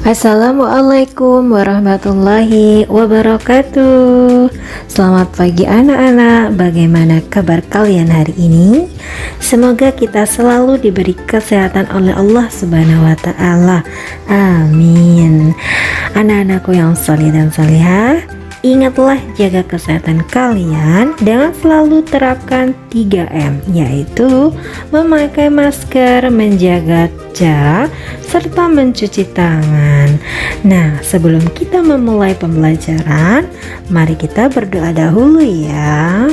Assalamualaikum warahmatullahi wabarakatuh. Selamat pagi anak-anak. Bagaimana kabar kalian hari ini? Semoga kita selalu diberi kesehatan oleh Allah Subhanahu wa taala. Amin. Anak-anakku yang saleh dan salihah, ingatlah jaga kesehatan kalian dengan selalu terapkan 3M, yaitu memakai masker, menjaga jarak, serta mencuci tangan. Nah, sebelum kita memulai pembelajaran, mari kita berdoa dahulu ya.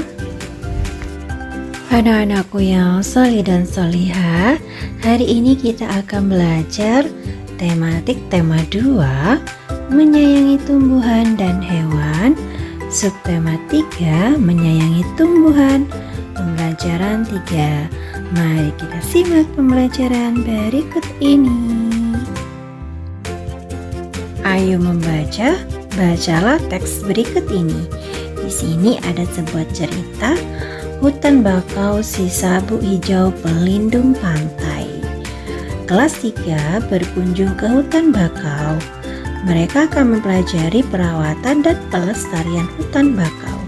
Anak-anakku yang saleh dan salihah, hari ini kita akan belajar tematik tema 2, menyayangi tumbuhan dan hewan. Subtema 3, menyayangi tumbuhan. Pembelajaran 3. Mari kita simak pembelajaran berikut ini. Ayo membaca, bacalah teks berikut ini. Di sini ada sebuah cerita hutan bakau si sabuk hijau pelindung pantai. Kelas 3 berkunjung ke hutan bakau. Mereka akan mempelajari perawatan dan pelestarian hutan bakau.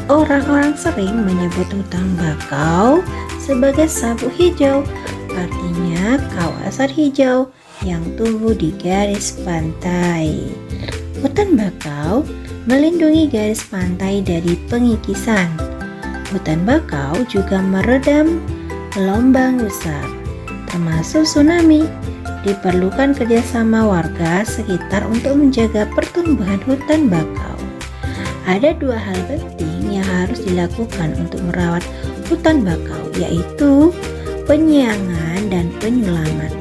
Orang-orang sering menyebut hutan bakau sebagai sabuk hijau, artinya kawasan hijau yang tumbuh di garis pantai. Hutan bakau melindungi garis pantai dari pengikisan. Hutan bakau juga meredam gelombang besar, termasuk tsunami. Diperlukan kerjasama warga sekitar untuk menjaga pertumbuhan hutan bakau. Ada 2 hal penting yang harus dilakukan untuk merawat hutan bakau, yaitu penyiangan dan penyulaman.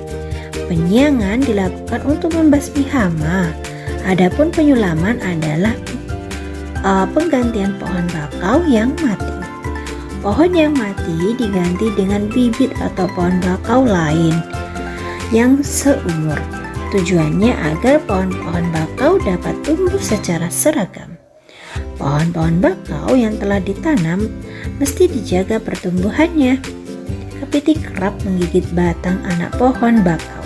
Penyiangan dilakukan untuk membasmi hama, adapun penyulaman adalah penggantian pohon bakau yang mati. Pohon yang mati diganti dengan bibit atau pohon bakau lain yang seumur. Tujuannya agar pohon-pohon bakau dapat tumbuh secara seragam. Pohon-pohon bakau yang telah ditanam mesti dijaga pertumbuhannya. Kepiting kerap menggigit batang anak pohon bakau.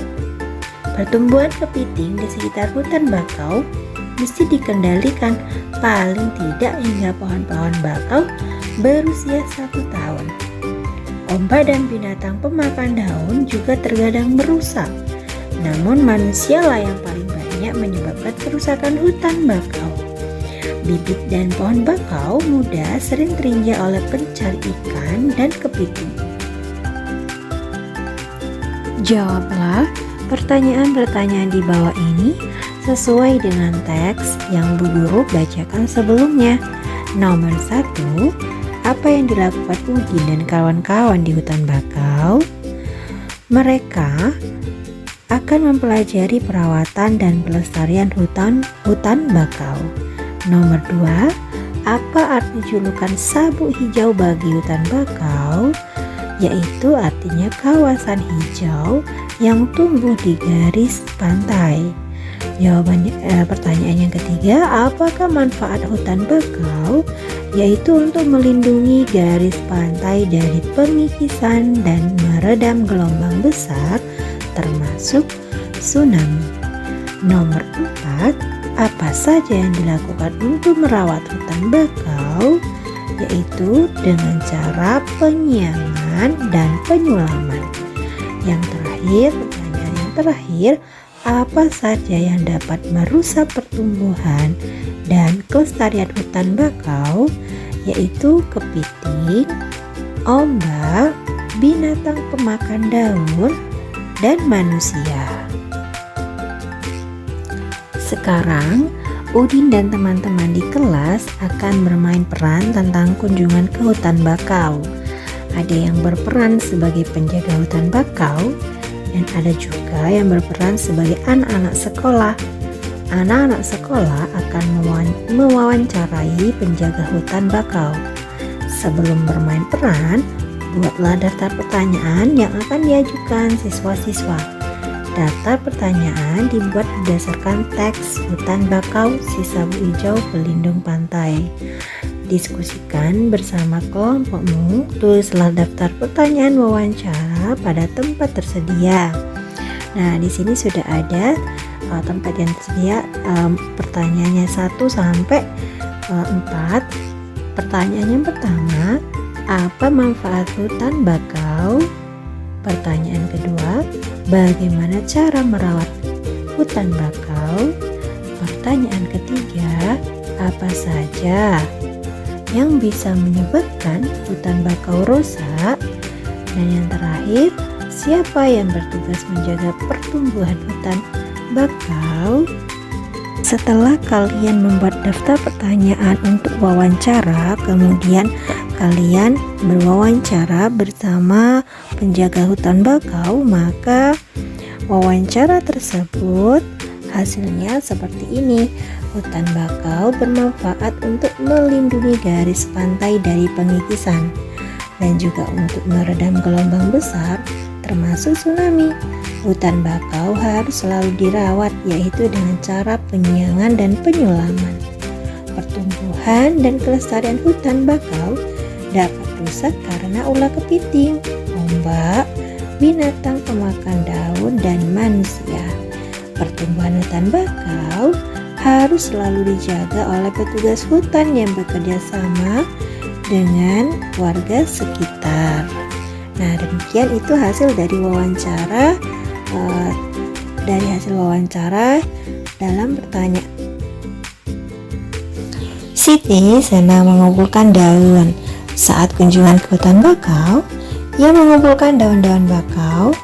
Pertumbuhan kepiting di sekitar hutan bakau mesti dikendalikan paling tidak hingga pohon-pohon bakau berusia 1 tahun. Ombak dan binatang pemakan daun juga terkadang merusak. Namun manusialah yang paling banyak menyebabkan kerusakan hutan bakau. Bibit dan pohon bakau muda sering terinjak oleh pencari ikan dan kepiting. Jawablah pertanyaan-pertanyaan di bawah ini sesuai dengan teks yang Bu Guru bacakan sebelumnya. Nomor 1, apa yang dilakukan Udin dan kawan-kawan di hutan bakau? Mereka akan mempelajari perawatan dan pelestarian hutan bakau. Nomor 2, apa arti julukan sabuk hijau bagi hutan bakau? Yaitu artinya kawasan hijau yang tumbuh di garis pantai. Pertanyaan yang ketiga, apakah manfaat hutan bakau? Yaitu untuk melindungi garis pantai dari pengikisan dan meredam gelombang besar termasuk tsunami. Nomor 4, apa saja yang dilakukan untuk merawat hutan bakau? Yaitu dengan cara penyiangan dan penyulaman. Pertanyaan yang terakhir, apa saja yang dapat merusak pertumbuhan dan kelestarian hutan bakau? Yaitu kepiting, ombak, binatang pemakan daun, dan manusia. Sekarang Udin dan teman-teman di kelas akan bermain peran tentang kunjungan ke hutan bakau. Ada yang berperan sebagai penjaga hutan bakau, dan ada juga yang berperan sebagai anak-anak sekolah. Anak-anak sekolah akan mewawancarai penjaga hutan bakau. Sebelum bermain peran, buatlah daftar pertanyaan yang akan diajukan siswa-siswa. Daftar pertanyaan dibuat berdasarkan teks hutan bakau si sabuk hijau pelindung pantai. Diskusikan bersama kelompokmu, tulislah daftar pertanyaan wawancara pada tempat tersedia. Nah, di sini sudah ada tempat yang tersedia. Pertanyaannya 1 sampai 4. Pertanyaan yang pertama, apa manfaat hutan bakau? Pertanyaan kedua, bagaimana cara merawat hutan bakau? Pertanyaan ketiga, apa saja yang bisa menyebabkan hutan bakau rusak? Dan yang terakhir, siapa yang bertugas menjaga pertumbuhan hutan bakau? Setelah kalian membuat daftar pertanyaan untuk wawancara, kemudian kalian berwawancara bersama penjaga hutan bakau, maka wawancara tersebut hasilnya seperti ini. Hutan bakau bermanfaat untuk melindungi garis pantai dari pengikisan dan juga untuk meredam gelombang besar termasuk tsunami. Hutan bakau harus selalu dirawat, yaitu dengan cara penyiangan dan penyulaman. Pertumbuhan dan kelestarian hutan bakau dapat rusak karena ulah kepiting, ombak, binatang pemakan daun, dan manusia. Pertumbuhan hutan bakau harus selalu dijaga oleh petugas hutan yang bekerja sama dengan warga sekitar. Nah, demikian itu hasil dari wawancara. Dalam pertanyaan, Siti senang mengumpulkan daun. Saat kunjungan ke hutan bakau, ia mengumpulkan daun-daun bakau.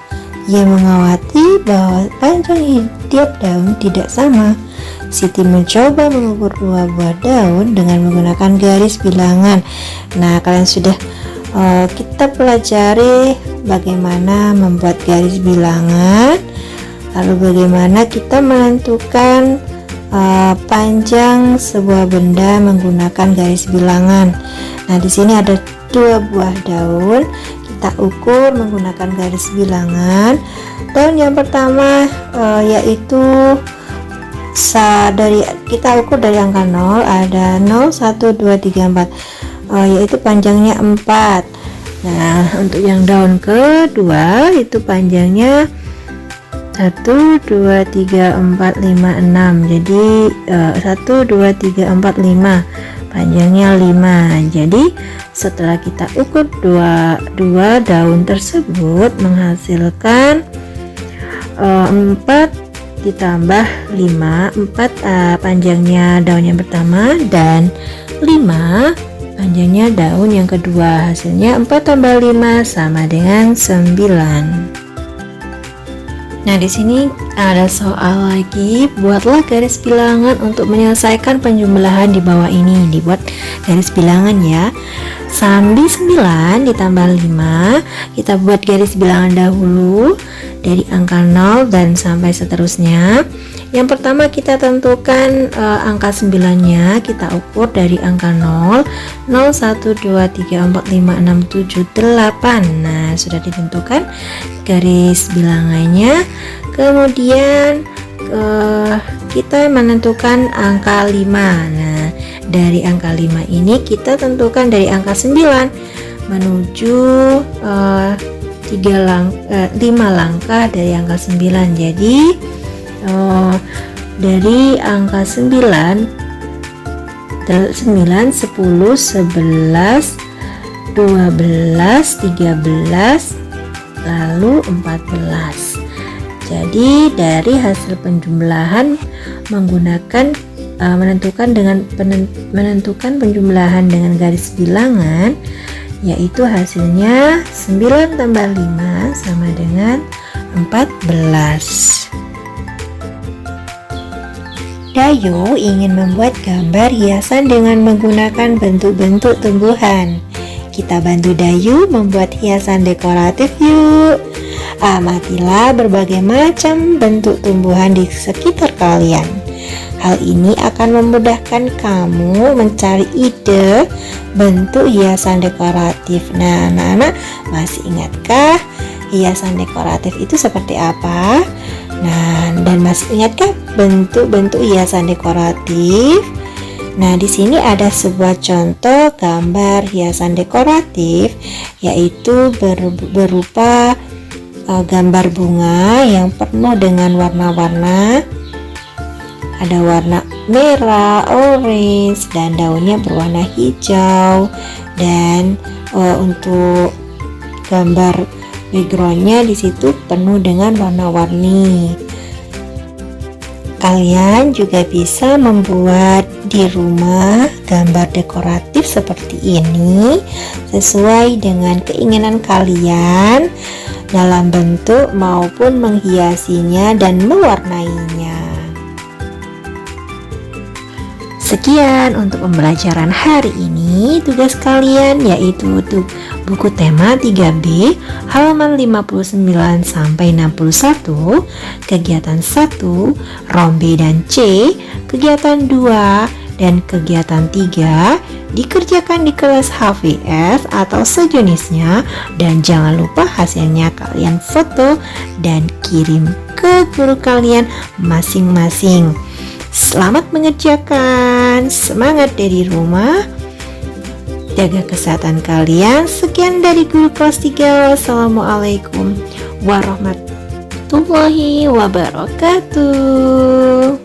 Ia mengawati bahwa panjang tiap daun tidak sama. Siti mencoba mengukur 2 buah daun dengan menggunakan garis bilangan. Nah, kalian sudah kita pelajari bagaimana membuat garis bilangan, lalu bagaimana kita menentukan panjang sebuah benda menggunakan garis bilangan. Nah, di sini ada 2 buah daun, kita ukur menggunakan garis bilangan. Daun yang pertama yaitu kita ukur dari angka 0, ada 0, 1, 2, 3, 4, yaitu panjangnya 4. Nah, untuk yang daun kedua itu panjangnya 1, 2, 3, 4, 5, 6. Jadi 1, 2, 3, 4, 5, panjangnya 5. Jadi setelah kita ukur dua daun tersebut menghasilkan 4 ditambah 5, 4 panjangnya daun yang pertama dan 5 panjangnya daun yang kedua. Hasilnya 4 tambah 5 sama dengan 9. Nah, di sini ada soal lagi. Buatlah garis bilangan untuk menyelesaikan penjumlahan di bawah ini. Dibuat garis bilangan ya. Sambil 9 ditambah 5, kita buat garis bilangan dahulu dari angka 0 dan sampai seterusnya. Yang pertama kita tentukan angka 9-nya, kita ukur dari angka 0, 0, 1, 2, 3, 4, 5, 6, 7, 8. Nah, sudah ditentukan garis bilangannya. Kemudian kita menentukan angka 5. Nah, dari angka 5 ini kita tentukan dari angka 9 menuju 5 langkah dari angka 9. Jadi dari angka 9, 10, 11, 12, 13, lalu 14. Jadi dari hasil penjumlahan menentukan penjumlahan dengan garis bilangan, yaitu hasilnya 9 tambah 5 sama dengan 14. Dayu ingin membuat gambar hiasan dengan menggunakan bentuk-bentuk tumbuhan. Kita bantu Dayu membuat hiasan dekoratif yuk. Amatilah berbagai macam bentuk tumbuhan di sekitar kalian. Hal ini akan memudahkan kamu mencari ide bentuk hiasan dekoratif. Nah, anak-anak masih ingatkah hiasan dekoratif itu seperti apa? Nah, dan masih ingatkah bentuk-bentuk hiasan dekoratif? Nah, di sini ada sebuah contoh gambar hiasan dekoratif, yaitu berupa gambar bunga yang penuh dengan warna-warna. ada warna merah, orange, dan daunnya berwarna hijau. Dan untuk gambar backgroundnya di situ penuh dengan warna-warni. Kalian juga bisa membuat di rumah gambar dekoratif seperti ini sesuai dengan keinginan kalian dalam bentuk maupun menghiasinya dan mewarnainya. Sekian untuk pembelajaran hari ini. Tugas kalian yaitu untuk buku tema 3B halaman 59 sampai 61, kegiatan 1, rom B dan C, kegiatan 2 dan kegiatan 3 dikerjakan di kelas HVS atau sejenisnya, dan jangan lupa hasilnya kalian foto dan kirim ke guru kalian masing-masing. Selamat mengerjakan, semangat dari rumah, jaga kesehatan kalian. Sekian dari guru kelas 3. Wassalamualaikum warahmatullahi wabarakatuh.